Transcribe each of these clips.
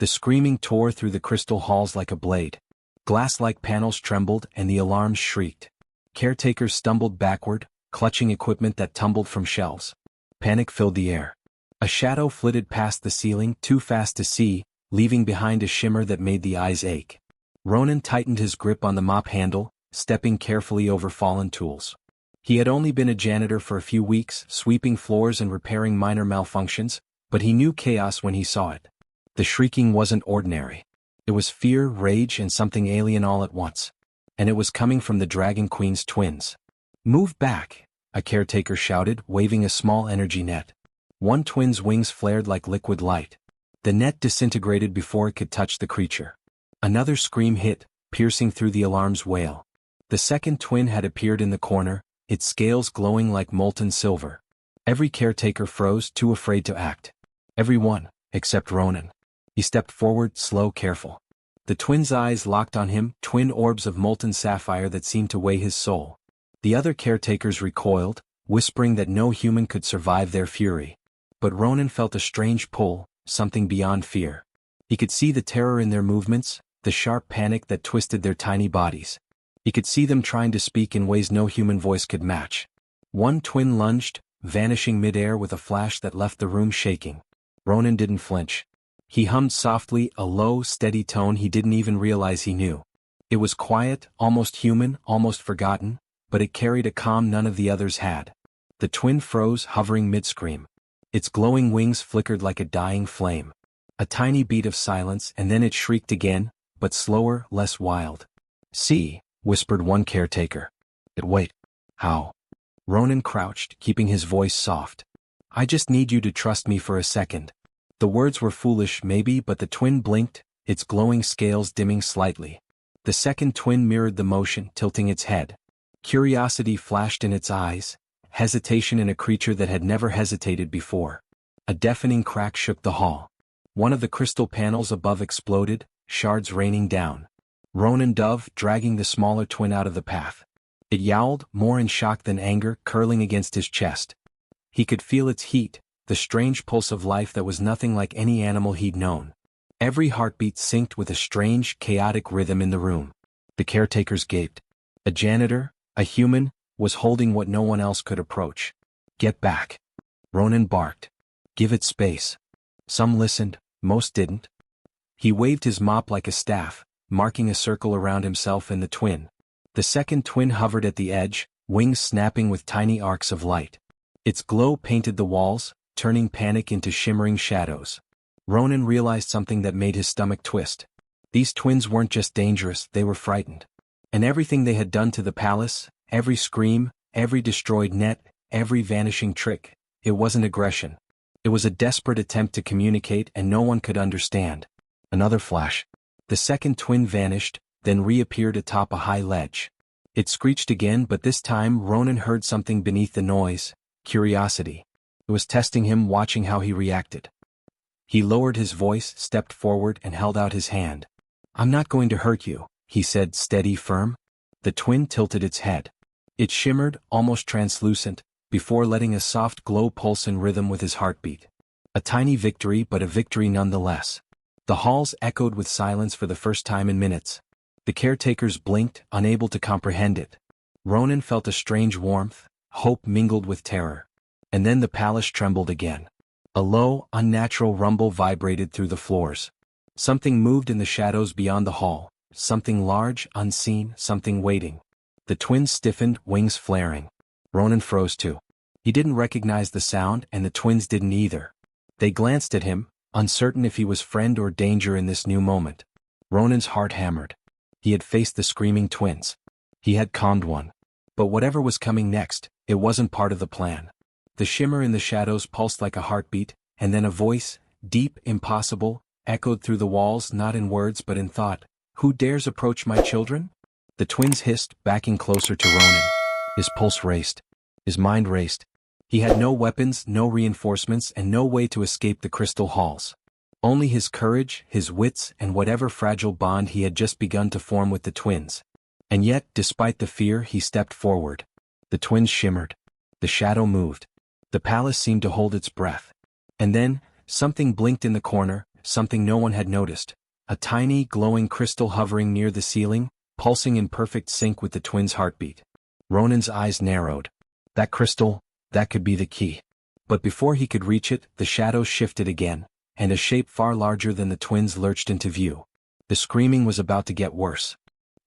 The screaming tore through the crystal halls like a blade. Glass-like panels trembled and the alarms shrieked. Caretakers stumbled backward, clutching equipment that tumbled from shelves. Panic filled the air. A shadow flitted past the ceiling, too fast to see, leaving behind a shimmer that made the eyes ache. Ronan tightened his grip on the mop handle, stepping carefully over fallen tools. He had only been a janitor for a few weeks, sweeping floors and repairing minor malfunctions, but he knew chaos when he saw it. The shrieking wasn't ordinary. It was fear, rage, and something alien all at once. And it was coming from the Dragon Queen's twins. "Move back," a caretaker shouted, waving a small energy net. One twin's wings flared like liquid light. The net disintegrated before it could touch the creature. Another scream hit, piercing through the alarm's wail. The second twin had appeared in the corner, its scales glowing like molten silver. Every caretaker froze, too afraid to act. Every one, except Ronan. He stepped forward, slow, careful. The twins' eyes locked on him, twin orbs of molten sapphire that seemed to weigh his soul. The other caretakers recoiled, whispering that no human could survive their fury. But Ronan felt a strange pull, something beyond fear. He could see the terror in their movements, the sharp panic that twisted their tiny bodies. He could see them trying to speak in ways no human voice could match. One twin lunged, vanishing midair with a flash that left the room shaking. Ronan didn't flinch. He hummed softly, a low, steady tone he didn't even realize he knew. It was quiet, almost human, almost forgotten, but it carried a calm none of the others had. The twin froze, hovering mid-scream. Its glowing wings flickered like a dying flame. A tiny beat of silence, and then it shrieked again, but slower, less wild. "See," whispered one caretaker. "Wait. How?" Ronan crouched, keeping his voice soft. "I just need you to trust me for a second." The words were foolish, maybe, but the twin blinked, its glowing scales dimming slightly. The second twin mirrored the motion, tilting its head. Curiosity flashed in its eyes, hesitation in a creature that had never hesitated before. A deafening crack shook the hall. One of the crystal panels above exploded, shards raining down. Ronan dove, dragging the smaller twin out of the path. It yowled, more in shock than anger, curling against his chest. He could feel its heat, the strange pulse of life that was nothing like any animal he'd known. Every heartbeat synced with a strange, chaotic rhythm in the room. The caretakers gaped. A janitor, a human, was holding what no one else could approach. "Get back," Ronan barked. "Give it space." Some listened, most didn't. He waved his mop like a staff, marking a circle around himself and the twin. The second twin hovered at the edge, wings snapping with tiny arcs of light. Its glow painted the walls, turning panic into shimmering shadows. Ronan realized something that made his stomach twist. These twins weren't just dangerous, they were frightened. And everything they had done to the palace, every scream, every destroyed net, every vanishing trick, it wasn't aggression. It was a desperate attempt to communicate, and no one could understand. Another flash. The second twin vanished, then reappeared atop a high ledge. It screeched again, but this time Ronan heard something beneath the noise: curiosity. It was testing him, watching how he reacted. He lowered his voice, stepped forward, and held out his hand. "I'm not going to hurt you," he said, steady, firm. The twin tilted its head. It shimmered, almost translucent, before letting a soft glow pulse in rhythm with his heartbeat. A tiny victory, but a victory nonetheless. The halls echoed with silence for the first time in minutes. The caretakers blinked, unable to comprehend it. Ronan felt a strange warmth, hope mingled with terror. And then the palace trembled again. A low, unnatural rumble vibrated through the floors. Something moved in the shadows beyond the hall, something large, unseen, something waiting. The twins stiffened, wings flaring. Ronan froze too. He didn't recognize the sound, and the twins didn't either. They glanced at him, uncertain if he was friend or danger in this new moment. Ronan's heart hammered. He had faced the screaming twins. He had calmed one. But whatever was coming next, it wasn't part of the plan. The shimmer in the shadows pulsed like a heartbeat, and then a voice, deep, impossible, echoed through the walls, not in words but in thought. "Who dares approach my children?" The twins hissed, backing closer to Ronan. His pulse raced. His mind raced. He had no weapons, no reinforcements, and no way to escape the crystal halls. Only his courage, his wits, and whatever fragile bond he had just begun to form with the twins. And yet, despite the fear, he stepped forward. The twins shimmered. The shadow moved. The palace seemed to hold its breath. And then, something blinked in the corner, something no one had noticed. A tiny, glowing crystal hovering near the ceiling, pulsing in perfect sync with the twins' heartbeat. Ronan's eyes narrowed. That crystal, that could be the key. But before he could reach it, the shadows shifted again, and a shape far larger than the twins lurched into view. The screaming was about to get worse.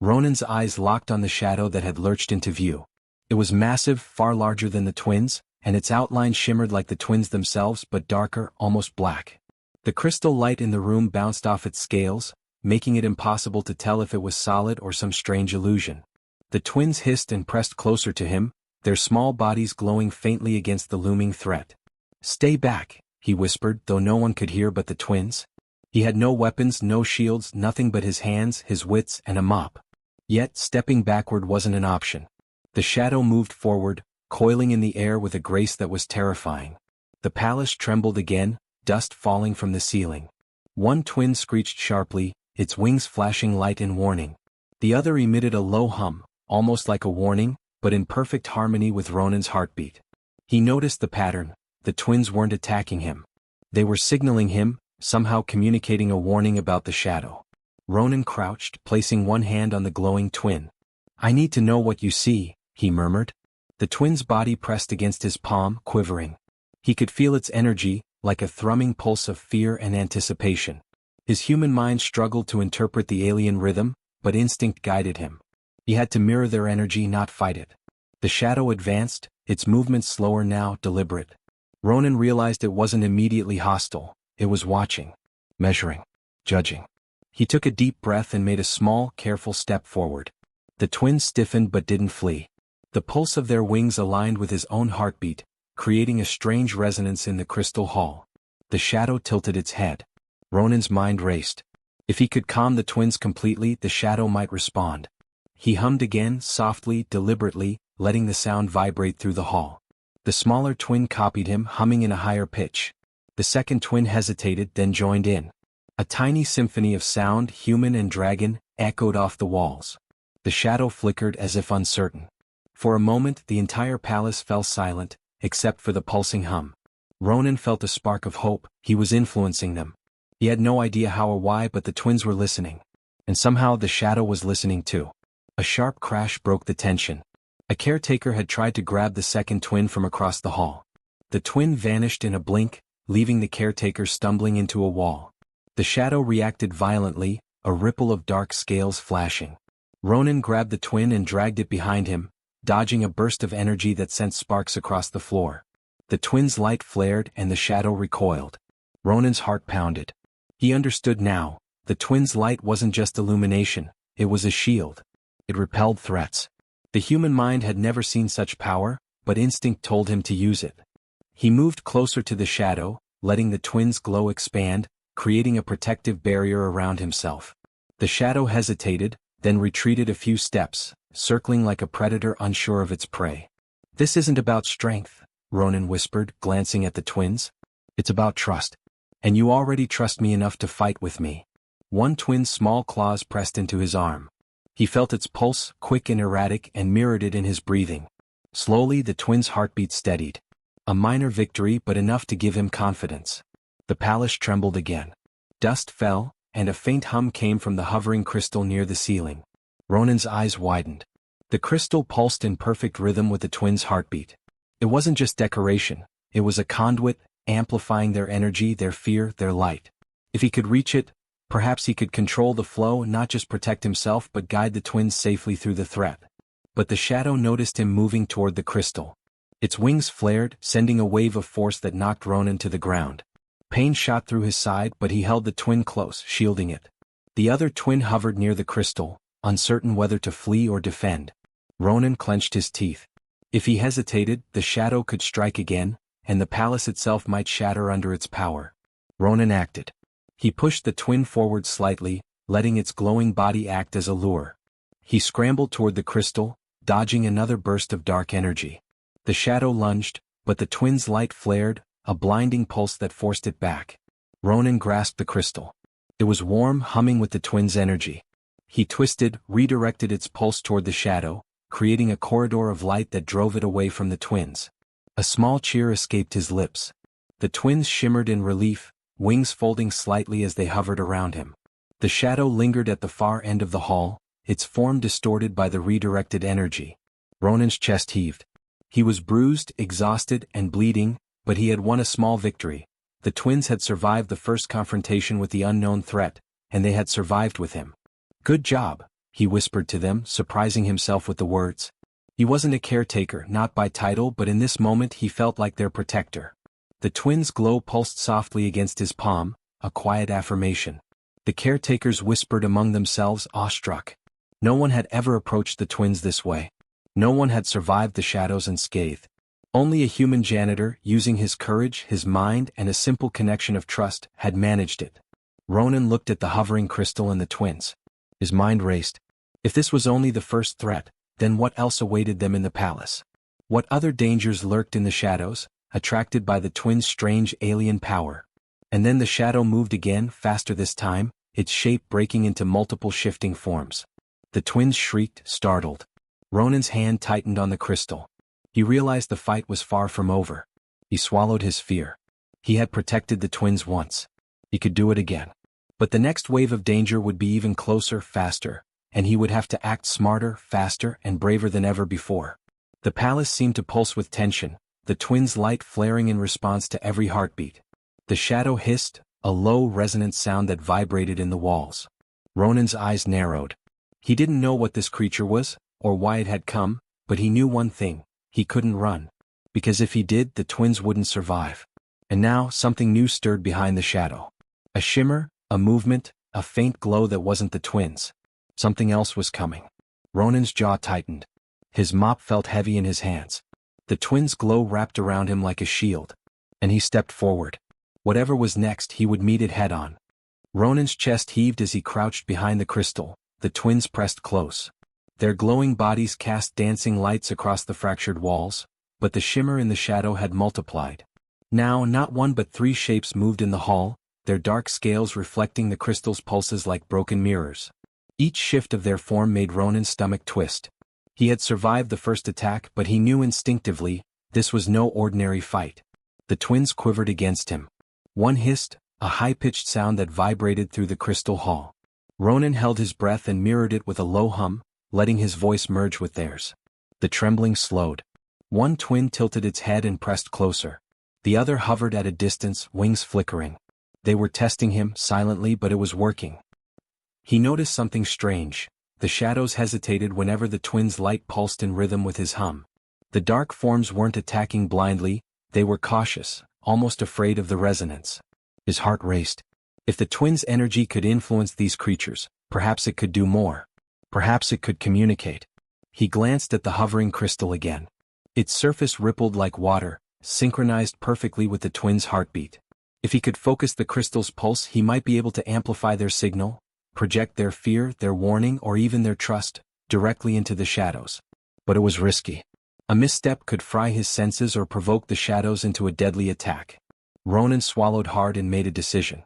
Ronan's eyes locked on the shadow that had lurched into view. It was massive, far larger than the twins, and its outline shimmered like the twins themselves but darker, almost black. The crystal light in the room bounced off its scales, making it impossible to tell if it was solid or some strange illusion. The twins hissed and pressed closer to him, their small bodies glowing faintly against the looming threat. "Stay back," he whispered, though no one could hear but the twins. He had no weapons, no shields, nothing but his hands, his wits, and a mop. Yet, stepping backward wasn't an option. The shadow moved forward, coiling in the air with a grace that was terrifying. The palace trembled again, dust falling from the ceiling. One twin screeched sharply, its wings flashing light in warning. The other emitted a low hum, almost like a warning, but in perfect harmony with Ronan's heartbeat. He noticed the pattern. The twins weren't attacking him. They were signaling him, somehow communicating a warning about the shadow. Ronan crouched, placing one hand on the glowing twin. "I need to know what you see," he murmured. The twin's body pressed against his palm, quivering. He could feel its energy, like a thrumming pulse of fear and anticipation. His human mind struggled to interpret the alien rhythm, but instinct guided him. He had to mirror their energy, not fight it. The shadow advanced, its movements slower now, deliberate. Ronan realized it wasn't immediately hostile. It was watching, measuring, judging. He took a deep breath and made a small, careful step forward. The twins stiffened but didn't flee. The pulse of their wings aligned with his own heartbeat, creating a strange resonance in the crystal hall. The shadow tilted its head. Ronan's mind raced. If he could calm the twins completely, the shadow might respond. He hummed again, softly, deliberately, letting the sound vibrate through the hall. The smaller twin copied him, humming in a higher pitch. The second twin hesitated, then joined in. A tiny symphony of sound, human and dragon, echoed off the walls. The shadow flickered as if uncertain. For a moment, the entire palace fell silent, except for the pulsing hum. Ronan felt a spark of hope. He was influencing them. He had no idea how or why, but the twins were listening. And somehow the shadow was listening too. A sharp crash broke the tension. A caretaker had tried to grab the second twin from across the hall. The twin vanished in a blink, leaving the caretaker stumbling into a wall. The shadow reacted violently, a ripple of dark scales flashing. Ronan grabbed the twin and dragged it behind him, dodging a burst of energy that sent sparks across the floor. The twin's light flared and the shadow recoiled. Ronan's heart pounded. He understood now. The twin's light wasn't just illumination, it was a shield. It repelled threats. The human mind had never seen such power, but instinct told him to use it. He moved closer to the shadow, letting the twin's glow expand, creating a protective barrier around himself. The shadow hesitated, then retreated a few steps, circling like a predator unsure of its prey. "This isn't about strength," Ronan whispered, glancing at the twins. "It's about trust. And you already trust me enough to fight with me." One twin's small claws pressed into his arm. He felt its pulse, quick and erratic, and mirrored it in his breathing. Slowly the twin's heartbeat steadied. A minor victory, but enough to give him confidence. The palace trembled again. Dust fell, and a faint hum came from the hovering crystal near the ceiling. Ronan's eyes widened. The crystal pulsed in perfect rhythm with the twins' heartbeat. It wasn't just decoration, it was a conduit, amplifying their energy, their fear, their light. If he could reach it, perhaps he could control the flow, not just protect himself but guide the twins safely through the threat. But the shadow noticed him moving toward the crystal. Its wings flared, sending a wave of force that knocked Ronan to the ground. Pain shot through his side, but he held the twin close, shielding it. The other twin hovered near the crystal, uncertain whether to flee or defend. Ronan clenched his teeth. If he hesitated, the shadow could strike again, and the palace itself might shatter under its power. Ronan acted. He pushed the twin forward slightly, letting its glowing body act as a lure. He scrambled toward the crystal, dodging another burst of dark energy. The shadow lunged, but the twin's light flared, a blinding pulse that forced it back. Ronan grasped the crystal. It was warm, humming with the twin's energy. He twisted, redirected its pulse toward the shadow, creating a corridor of light that drove it away from the twins. A small cheer escaped his lips. The twins shimmered in relief, wings folding slightly as they hovered around him. The shadow lingered at the far end of the hall, its form distorted by the redirected energy. Ronan's chest heaved. He was bruised, exhausted, and bleeding, but he had won a small victory. The twins had survived the first confrontation with the unknown threat, and they had survived with him. "Good job," he whispered to them, surprising himself with the words. He wasn't a caretaker, not by title, but in this moment he felt like their protector. The twins' glow pulsed softly against his palm, a quiet affirmation. The caretakers whispered among themselves, awestruck. No one had ever approached the twins this way. No one had survived the shadows unscathed. Only a human janitor, using his courage, his mind, and a simple connection of trust, had managed it. Ronan looked at the hovering crystal and the twins. His mind raced. If this was only the first threat, then what else awaited them in the palace? What other dangers lurked in the shadows, attracted by the twins' strange alien power? And then the shadow moved again, faster this time, its shape breaking into multiple shifting forms. The twins shrieked, startled. Ronan's hand tightened on the crystal. He realized the fight was far from over. He swallowed his fear. He had protected the twins once. He could do it again. But the next wave of danger would be even closer, faster, and he would have to act smarter, faster, and braver than ever before. The palace seemed to pulse with tension, the twins' light flaring in response to every heartbeat. The shadow hissed, a low, resonant sound that vibrated in the walls. Ronan's eyes narrowed. He didn't know what this creature was, or why it had come, but he knew one thing: he couldn't run. Because if he did, the twins wouldn't survive. And now, something new stirred behind the shadow. A shimmer, a movement, a faint glow that wasn't the twins. Something else was coming. Ronan's jaw tightened. His mop felt heavy in his hands. The twins' glow wrapped around him like a shield. And he stepped forward. Whatever was next, he would meet it head-on. Ronan's chest heaved as he crouched behind the crystal. The twins pressed close. Their glowing bodies cast dancing lights across the fractured walls, but the shimmer in the shadow had multiplied. Now, not one but three shapes moved in the hall, their dark scales reflecting the crystal's pulses like broken mirrors. Each shift of their form made Ronan's stomach twist. He had survived the first attack, but he knew instinctively, this was no ordinary fight. The twins quivered against him. One hissed, a high-pitched sound that vibrated through the crystal hall. Ronan held his breath and mirrored it with a low hum, letting his voice merge with theirs. The trembling slowed. One twin tilted its head and pressed closer. The other hovered at a distance, wings flickering. They were testing him, silently, but it was working. He noticed something strange. The shadows hesitated whenever the twins' light pulsed in rhythm with his hum. The dark forms weren't attacking blindly, they were cautious, almost afraid of the resonance. His heart raced. If the twins' energy could influence these creatures, perhaps it could do more. Perhaps it could communicate. He glanced at the hovering crystal again. Its surface rippled like water, synchronized perfectly with the twins' heartbeat. If he could focus the crystal's pulse, he might be able to amplify their signal, project their fear, their warning, or even their trust, directly into the shadows. But it was risky. A misstep could fry his senses or provoke the shadows into a deadly attack. Ronan swallowed hard and made a decision.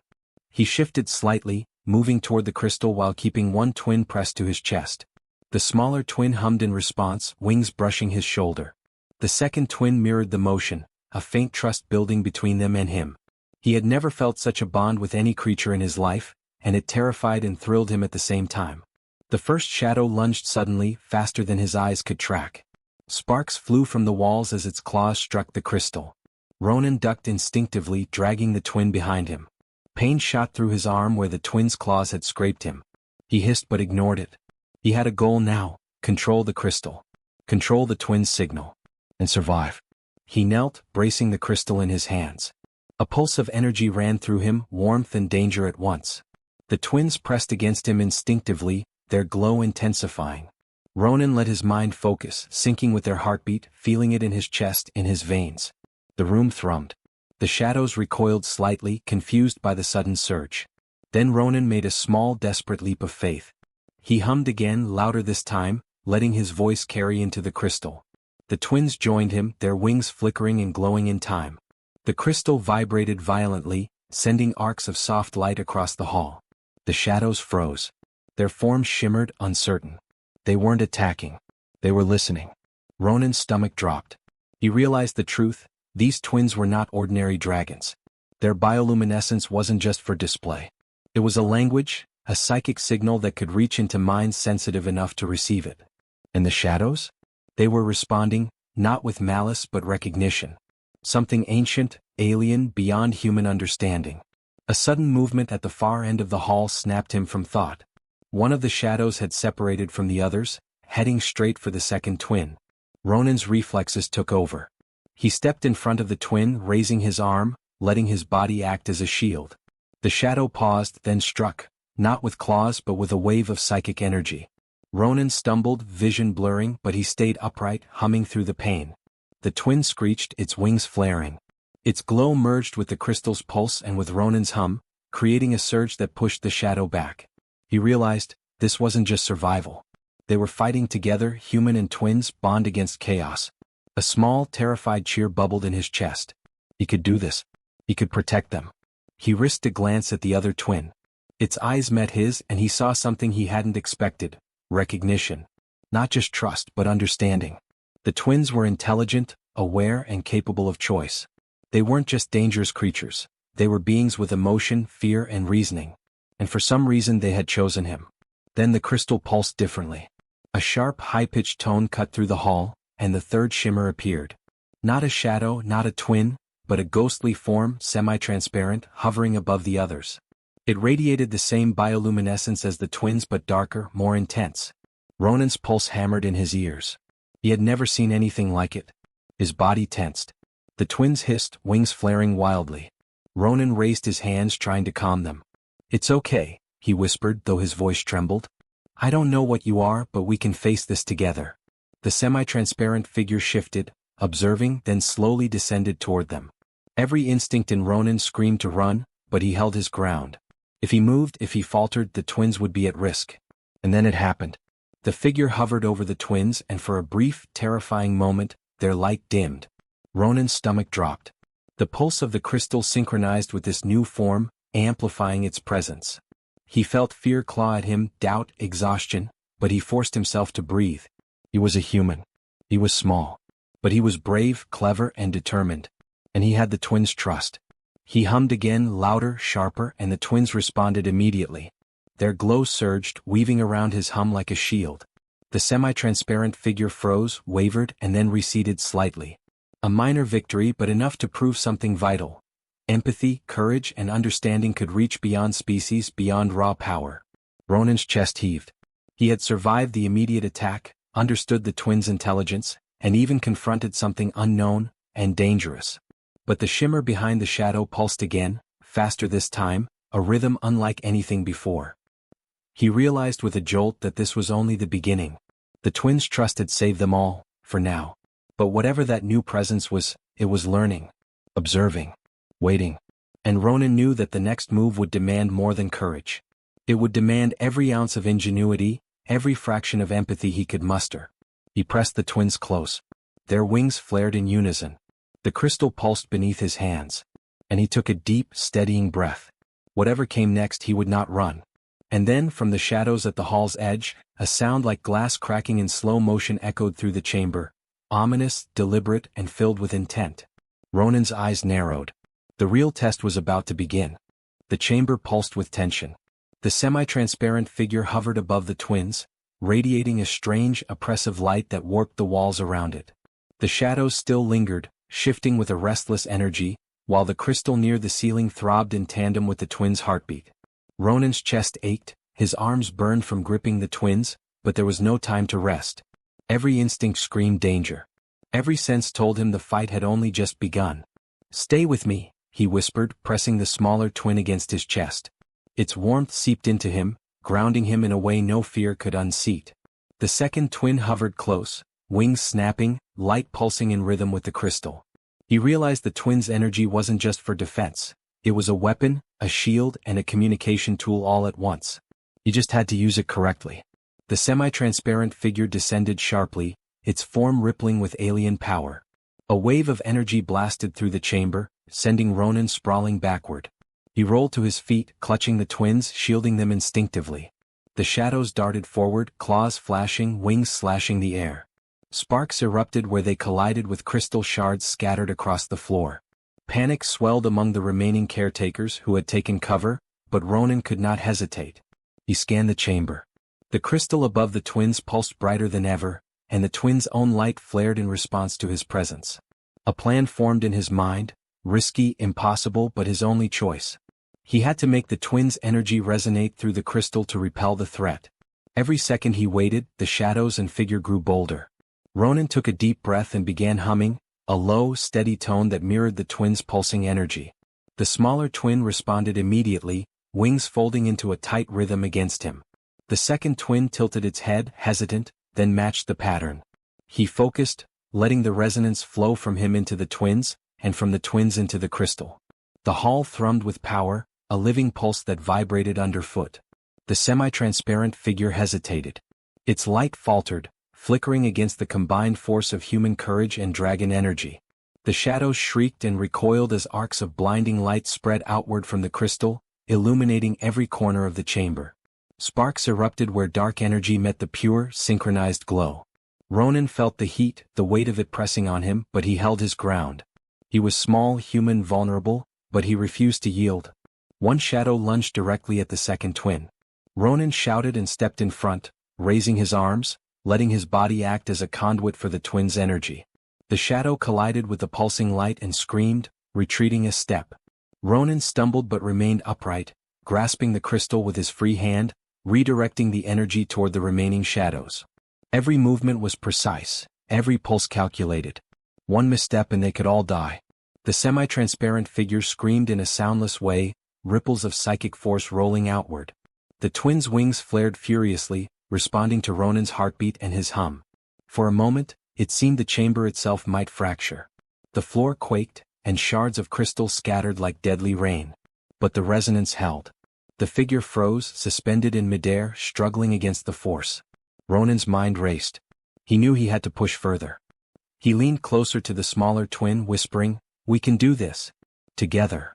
He shifted slightly, moving toward the crystal while keeping one twin pressed to his chest. The smaller twin hummed in response, wings brushing his shoulder. The second twin mirrored the motion, a faint trust building between them and him. He had never felt such a bond with any creature in his life, and it terrified and thrilled him at the same time. The first shadow lunged suddenly, faster than his eyes could track. Sparks flew from the walls as its claws struck the crystal. Ronan ducked instinctively, dragging the twin behind him. Pain shot through his arm where the twin's claws had scraped him. He hissed but ignored it. He had a goal now: control the crystal. Control the twin's signal. And survive. He knelt, bracing the crystal in his hands. A pulse of energy ran through him, warmth and danger at once. The twins pressed against him instinctively, their glow intensifying. Ronan let his mind focus, syncing with their heartbeat, feeling it in his chest, in his veins. The room thrummed. The shadows recoiled slightly, confused by the sudden surge. Then Ronan made a small, desperate leap of faith. He hummed again, louder this time, letting his voice carry into the crystal. The twins joined him, their wings flickering and glowing in time. The crystal vibrated violently, sending arcs of soft light across the hall. The shadows froze. Their forms shimmered, uncertain. They weren't attacking. They were listening. Ronan's stomach dropped. He realized the truth: these twins were not ordinary dragons. Their bioluminescence wasn't just for display. It was a language, a psychic signal that could reach into minds sensitive enough to receive it. And the shadows? They were responding, not with malice but recognition. Something ancient, alien, beyond human understanding. A sudden movement at the far end of the hall snapped him from thought. One of the shadows had separated from the others, heading straight for the second twin. Ronan's reflexes took over. He stepped in front of the twin, raising his arm, letting his body act as a shield. The shadow paused, then struck, not with claws but with a wave of psychic energy. Ronan stumbled, vision blurring, but he stayed upright, humming through the pain. The twin screeched, its wings flaring. Its glow merged with the crystal's pulse and with Ronan's hum, creating a surge that pushed the shadow back. He realized, this wasn't just survival. They were fighting together, human and twins, bond against chaos. A small, terrified cheer bubbled in his chest. He could do this. He could protect them. He risked a glance at the other twin. Its eyes met his and he saw something he hadn't expected. Recognition. Not just trust but understanding. The twins were intelligent, aware and capable of choice. They weren't just dangerous creatures. They were beings with emotion, fear and reasoning. And for some reason they had chosen him. Then the crystal pulsed differently. A sharp, high-pitched tone cut through the hall, and the third shimmer appeared. Not a shadow, not a twin, but a ghostly form, semi-transparent, hovering above the others. It radiated the same bioluminescence as the twins but darker, more intense. Ronan's pulse hammered in his ears. He had never seen anything like it. His body tensed. The twins hissed, wings flaring wildly. Ronan raised his hands trying to calm them. "It's okay," he whispered, though his voice trembled. "I don't know what you are, but we can face this together." The semi-transparent figure shifted, observing, then slowly descended toward them. Every instinct in Ronan screamed to run, but he held his ground. If he moved, if he faltered, the twins would be at risk. And then it happened. The figure hovered over the twins and for a brief, terrifying moment, their light dimmed. Ronan's stomach dropped. The pulse of the crystal synchronized with this new form, amplifying its presence. He felt fear claw at him, doubt, exhaustion, but he forced himself to breathe. He was a human. He was small. But he was brave, clever, and determined. And he had the twins' trust. He hummed again, louder, sharper, and the twins responded immediately. Their glow surged, weaving around his hum like a shield. The semi-transparent figure froze, wavered, and then receded slightly. A minor victory, but enough to prove something vital. Empathy, courage, and understanding could reach beyond species, beyond raw power. Ronan's chest heaved. He had survived the immediate attack, understood the twins' intelligence, and even confronted something unknown and dangerous. But the shimmer behind the shadow pulsed again, faster this time, a rhythm unlike anything before. He realized with a jolt that this was only the beginning. The twins' trust had saved them all, for now. But whatever that new presence was, it was learning, observing, waiting. And Ronan knew that the next move would demand more than courage. It would demand every ounce of ingenuity, every fraction of empathy he could muster. He pressed the twins close. Their wings flared in unison. The crystal pulsed beneath his hands. And he took a deep, steadying breath. Whatever came next he would not run. And then, from the shadows at the hall's edge, a sound like glass cracking in slow motion echoed through the chamber. Ominous, deliberate, and filled with intent. Ronan's eyes narrowed. The real test was about to begin. The chamber pulsed with tension. The semi-transparent figure hovered above the twins, radiating a strange, oppressive light that warped the walls around it. The shadows still lingered, shifting with a restless energy, while the crystal near the ceiling throbbed in tandem with the twins' heartbeat. Ronan's chest ached, his arms burned from gripping the twins, but there was no time to rest. Every instinct screamed danger. Every sense told him the fight had only just begun. "Stay with me," he whispered, pressing the smaller twin against his chest. Its warmth seeped into him, grounding him in a way no fear could unseat. The second twin hovered close, wings snapping, light pulsing in rhythm with the crystal. He realized the twins' energy wasn't just for defense. It was a weapon, a shield, and a communication tool all at once. He just had to use it correctly. The semi-transparent figure descended sharply, its form rippling with alien power. A wave of energy blasted through the chamber, sending Ronan sprawling backward. He rolled to his feet, clutching the twins, shielding them instinctively. The shadows darted forward, claws flashing, wings slashing the air. Sparks erupted where they collided with crystal shards scattered across the floor. Panic swelled among the remaining caretakers who had taken cover, but Ronan could not hesitate. He scanned the chamber. The crystal above the twins pulsed brighter than ever, and the twins' own light flared in response to his presence. A plan formed in his mind, risky, impossible, but his only choice. He had to make the twins' energy resonate through the crystal to repel the threat. Every second he waited, the shadows and figure grew bolder. Ronan took a deep breath and began humming, a low, steady tone that mirrored the twins' pulsing energy. The smaller twin responded immediately, wings folding into a tight rhythm against him. The second twin tilted its head, hesitant, then matched the pattern. He focused, letting the resonance flow from him into the twins, and from the twins into the crystal. The hall thrummed with power, a living pulse that vibrated underfoot. The semi-transparent figure hesitated. Its light faltered, flickering against the combined force of human courage and dragon energy. The shadows shrieked and recoiled as arcs of blinding light spread outward from the crystal, illuminating every corner of the chamber. Sparks erupted where dark energy met the pure, synchronized glow. Ronan felt the heat, the weight of it pressing on him, but he held his ground. He was small, human, vulnerable, but he refused to yield. One shadow lunged directly at the second twin. Ronan shouted and stepped in front, raising his arms, letting his body act as a conduit for the twins' energy. The shadow collided with the pulsing light and screamed, retreating a step. Ronan stumbled but remained upright, grasping the crystal with his free hand, redirecting the energy toward the remaining shadows. Every movement was precise, every pulse calculated. One misstep and they could all die. The semi-transparent figure screamed in a soundless way, ripples of psychic force rolling outward. The twins' wings flared furiously, responding to Ronan's heartbeat and his hum. For a moment, it seemed the chamber itself might fracture. The floor quaked, and shards of crystal scattered like deadly rain. But the resonance held. The figure froze, suspended in midair, struggling against the force. Ronan's mind raced. He knew he had to push further. He leaned closer to the smaller twin, whispering, "We can do this. Together."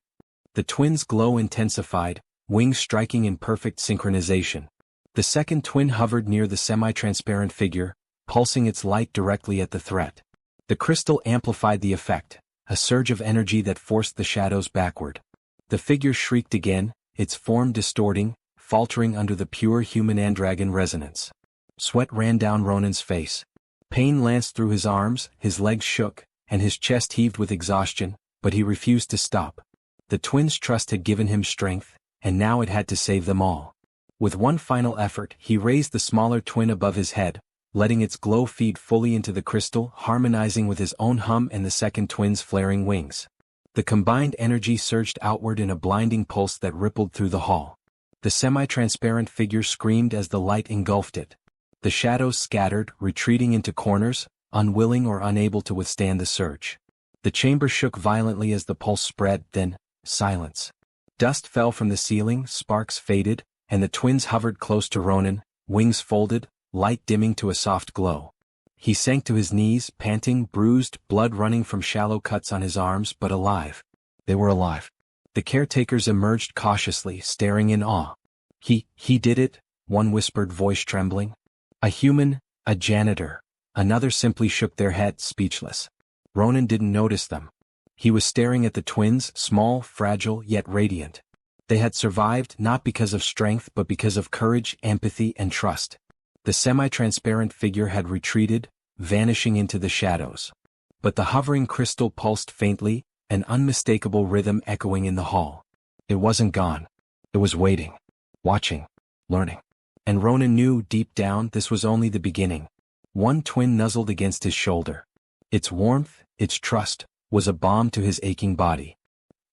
The twins' glow intensified, wings striking in perfect synchronization. The second twin hovered near the semi-transparent figure, pulsing its light directly at the threat. The crystal amplified the effect, a surge of energy that forced the shadows backward. The figure shrieked again, its form distorting, faltering under the pure human and dragon resonance. Sweat ran down Ronan's face. Pain lanced through his arms, his legs shook, and his chest heaved with exhaustion, but he refused to stop. The twins' trust had given him strength, and now it had to save them all. With one final effort, he raised the smaller twin above his head, letting its glow feed fully into the crystal, harmonizing with his own hum and the second twin's flaring wings. The combined energy surged outward in a blinding pulse that rippled through the hall. The semi-transparent figure screamed as the light engulfed it. The shadows scattered, retreating into corners, unwilling or unable to withstand the surge. The chamber shook violently as the pulse spread, then, silence. Dust fell from the ceiling, sparks faded, and the twins hovered close to Ronan, wings folded, light dimming to a soft glow. He sank to his knees, panting, bruised, blood running from shallow cuts on his arms, but alive. They were alive. The caretakers emerged cautiously, staring in awe. He did it," one whispered, voice trembling. "A human, a janitor." Another simply shook their head, speechless. Ronan didn't notice them. He was staring at the twins, small, fragile, yet radiant. They had survived not because of strength but because of courage, empathy, and trust. The semi-transparent figure had retreated, vanishing into the shadows. But the hovering crystal pulsed faintly, an unmistakable rhythm echoing in the hall. It wasn't gone. It was waiting, watching, learning. And Ronan knew deep down this was only the beginning. One twin nuzzled against his shoulder. Its warmth, its trust, was a balm to his aching body.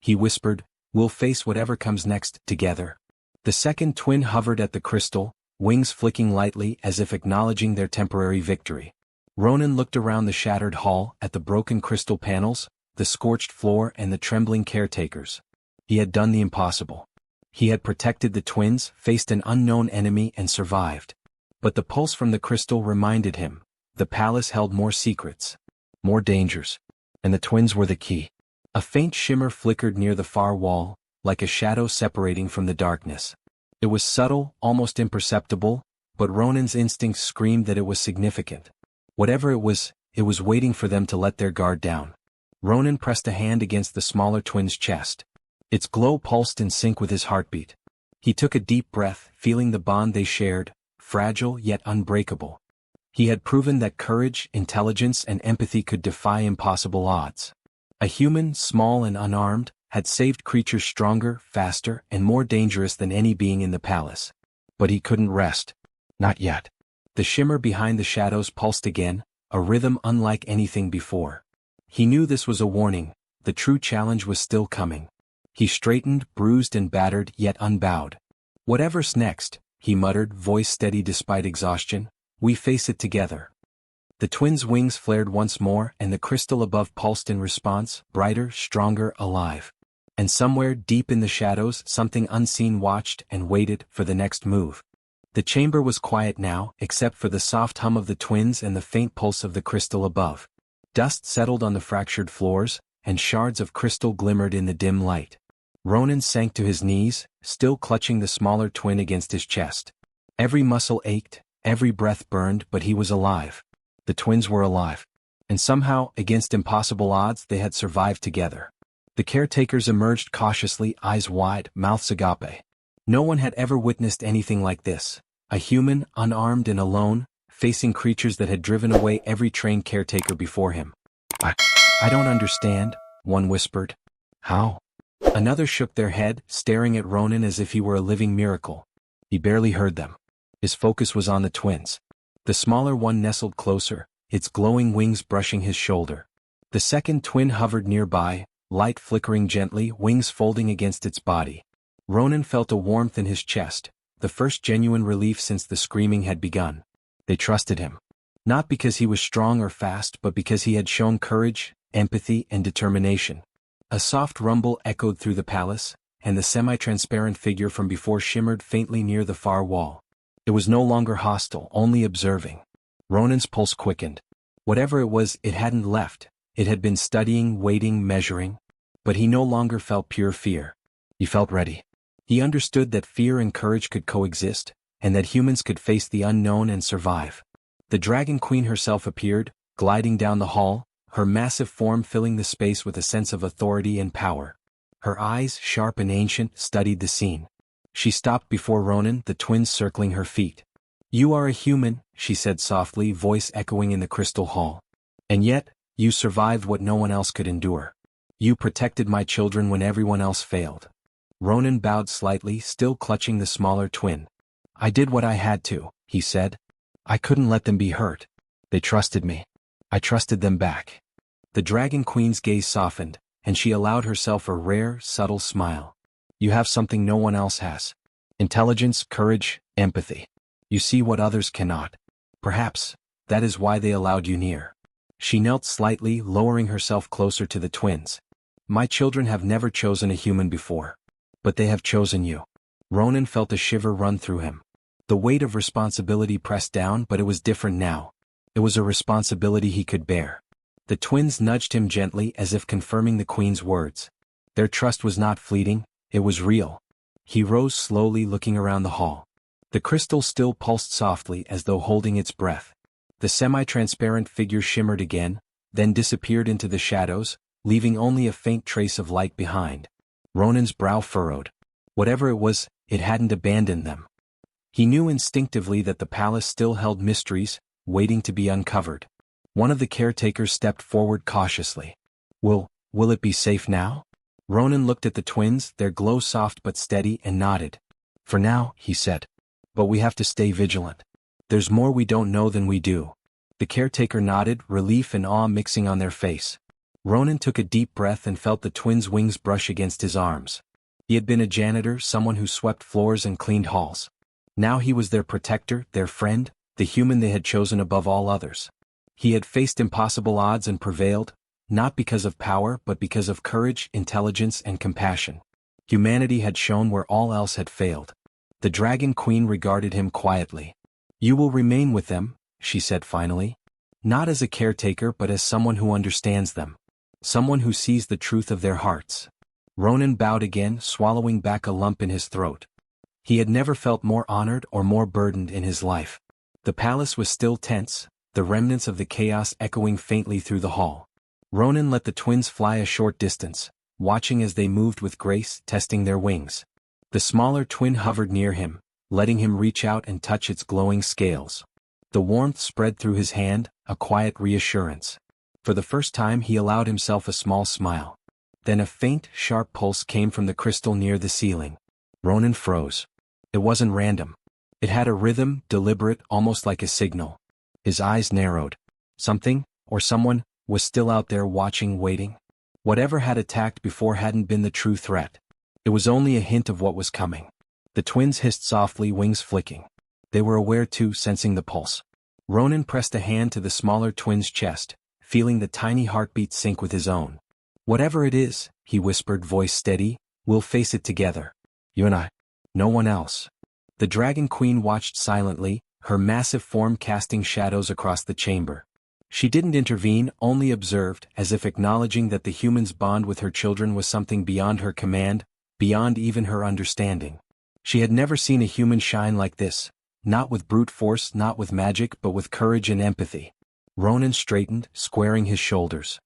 He whispered, "We'll face whatever comes next, together." The second twin hovered at the crystal, wings flicking lightly as if acknowledging their temporary victory. Ronan looked around the shattered hall, at the broken crystal panels, the scorched floor and the trembling caretakers. He had done the impossible. He had protected the twins, faced an unknown enemy and survived. But the pulse from the crystal reminded him, the palace held more secrets, more dangers, and the twins were the key. A faint shimmer flickered near the far wall, like a shadow separating from the darkness. It was subtle, almost imperceptible, but Ronan's instincts screamed that it was significant. Whatever it was waiting for them to let their guard down. Ronan pressed a hand against the smaller twin's chest. Its glow pulsed in sync with his heartbeat. He took a deep breath, feeling the bond they shared, fragile yet unbreakable. He had proven that courage, intelligence, and empathy could defy impossible odds. A human, small and unarmed, had saved creatures stronger, faster, and more dangerous than any being in the palace. But he couldn't rest. Not yet. The shimmer behind the shadows pulsed again, a rhythm unlike anything before. He knew this was a warning, the true challenge was still coming. He straightened, bruised and battered, yet unbowed. "Whatever's next," he muttered, voice steady despite exhaustion, "we face it together." The twins' wings flared once more and the crystal above pulsed in response, brighter, stronger, alive. And somewhere deep in the shadows something unseen watched and waited for the next move. The chamber was quiet now, except for the soft hum of the twins and the faint pulse of the crystal above. Dust settled on the fractured floors, and shards of crystal glimmered in the dim light. Ronan sank to his knees, still clutching the smaller twin against his chest. Every muscle ached, every breath burned, but he was alive. The twins were alive. And somehow, against impossible odds, they had survived together. The caretakers emerged cautiously, eyes wide, mouths agape. No one had ever witnessed anything like this. A human, unarmed and alone, facing creatures that had driven away every trained caretaker before him. I don't understand," one whispered. "How?" Another shook their head, staring at Ronan as if he were a living miracle. He barely heard them. His focus was on the twins. The smaller one nestled closer, its glowing wings brushing his shoulder. The second twin hovered nearby, light flickering gently, wings folding against its body. Ronan felt a warmth in his chest, the first genuine relief since the screaming had begun. They trusted him. Not because he was strong or fast, but because he had shown courage, empathy, and determination. A soft rumble echoed through the palace, and the semi-transparent figure from before shimmered faintly near the far wall. It was no longer hostile, only observing. Ronan's pulse quickened. Whatever it was, it hadn't left. It had been studying, waiting, measuring. But he no longer felt pure fear. He felt ready. He understood that fear and courage could coexist, and that humans could face the unknown and survive. The Dragon Queen herself appeared, gliding down the hall, her massive form filling the space with a sense of authority and power. Her eyes, sharp and ancient, studied the scene. She stopped before Ronan, the twins circling her feet. "You are a human," she said softly, voice echoing in the crystal hall. "And yet, you survived what no one else could endure. You protected my children when everyone else failed." Ronan bowed slightly, still clutching the smaller twin. "I did what I had to," he said. "I couldn't let them be hurt. They trusted me. I trusted them back." The Dragon Queen's gaze softened, and she allowed herself a rare, subtle smile. "You have something no one else has. Intelligence, courage, empathy. You see what others cannot. Perhaps, that is why they allowed you near." She knelt slightly, lowering herself closer to the twins. "My children have never chosen a human before. But they have chosen you." Ronan felt a shiver run through him. The weight of responsibility pressed down, but it was different now. It was a responsibility he could bear. The twins nudged him gently as if confirming the Queen's words. Their trust was not fleeting, it was real. He rose slowly, looking around the hall. The crystal still pulsed softly as though holding its breath. The semi-transparent figure shimmered again, then disappeared into the shadows, leaving only a faint trace of light behind. Ronan's brow furrowed. Whatever it was, it hadn't abandoned them. He knew instinctively that the palace still held mysteries, waiting to be uncovered. One of the caretakers stepped forward cautiously. Will it be safe now?" Ronan looked at the twins, their glow soft but steady, and nodded. "For now," he said. "But we have to stay vigilant. There's more we don't know than we do." The caretaker nodded, relief and awe mixing on their face. Ronan took a deep breath and felt the twins' wings brush against his arms. He had been a janitor, someone who swept floors and cleaned halls. Now he was their protector, their friend, the human they had chosen above all others. He had faced impossible odds and prevailed, not because of power but because of courage, intelligence, and compassion. Humanity had shown where all else had failed. The Dragon Queen regarded him quietly. "You will remain with them," she said finally. "Not as a caretaker but as someone who understands them. Someone who sees the truth of their hearts." Ronan bowed again, swallowing back a lump in his throat. He had never felt more honored or more burdened in his life. The palace was still tense, the remnants of the chaos echoing faintly through the hall. Ronan let the twins fly a short distance, watching as they moved with grace, testing their wings. The smaller twin hovered near him, letting him reach out and touch its glowing scales. The warmth spread through his hand, a quiet reassurance. For the first time he allowed himself a small smile. Then a faint, sharp pulse came from the crystal near the ceiling. Ronan froze. It wasn't random. It had a rhythm, deliberate, almost like a signal. His eyes narrowed. Something, or someone, was still out there watching, waiting. Whatever had attacked before hadn't been the true threat. It was only a hint of what was coming. The twins hissed softly, wings flicking. They were aware too, sensing the pulse. Ronan pressed a hand to the smaller twin's chest, feeling the tiny heartbeat sync with his own. "Whatever it is," he whispered, voice steady, "we'll face it together. You and I. No one else." The Dragon Queen watched silently, her massive form casting shadows across the chamber. She didn't intervene, only observed, as if acknowledging that the human's bond with her children was something beyond her command, beyond even her understanding. She had never seen a human shine like this, not with brute force, not with magic, but with courage and empathy. Ronan straightened, squaring his shoulders.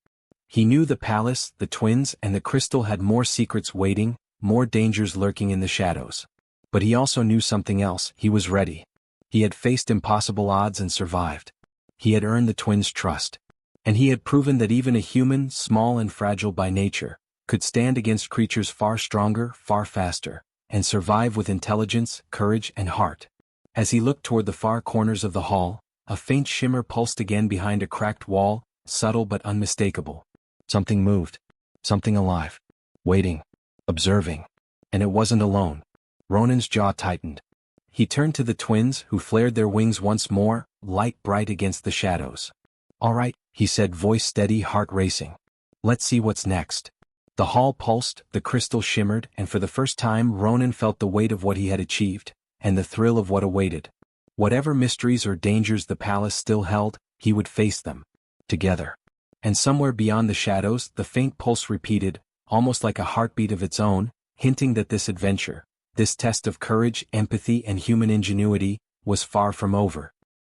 He knew the palace, the twins, and the crystal had more secrets waiting, more dangers lurking in the shadows. But he also knew something else. He was ready. He had faced impossible odds and survived. He had earned the twins' trust. And he had proven that even a human, small and fragile by nature, could stand against creatures far stronger, far faster, and survive with intelligence, courage, and heart. As he looked toward the far corners of the hall, a faint shimmer pulsed again behind a cracked wall, subtle but unmistakable. Something moved. Something alive. Waiting. Observing. And it wasn't alone. Ronan's jaw tightened. He turned to the twins, who flared their wings once more, light bright against the shadows. "All right," he said, voice steady, heart racing. "Let's see what's next." The hall pulsed, the crystal shimmered, and for the first time Ronan felt the weight of what he had achieved, and the thrill of what awaited. Whatever mysteries or dangers the palace still held, he would face them. Together. And somewhere beyond the shadows, the faint pulse repeated, almost like a heartbeat of its own, hinting that this adventure, this test of courage, empathy, and human ingenuity, was far from over.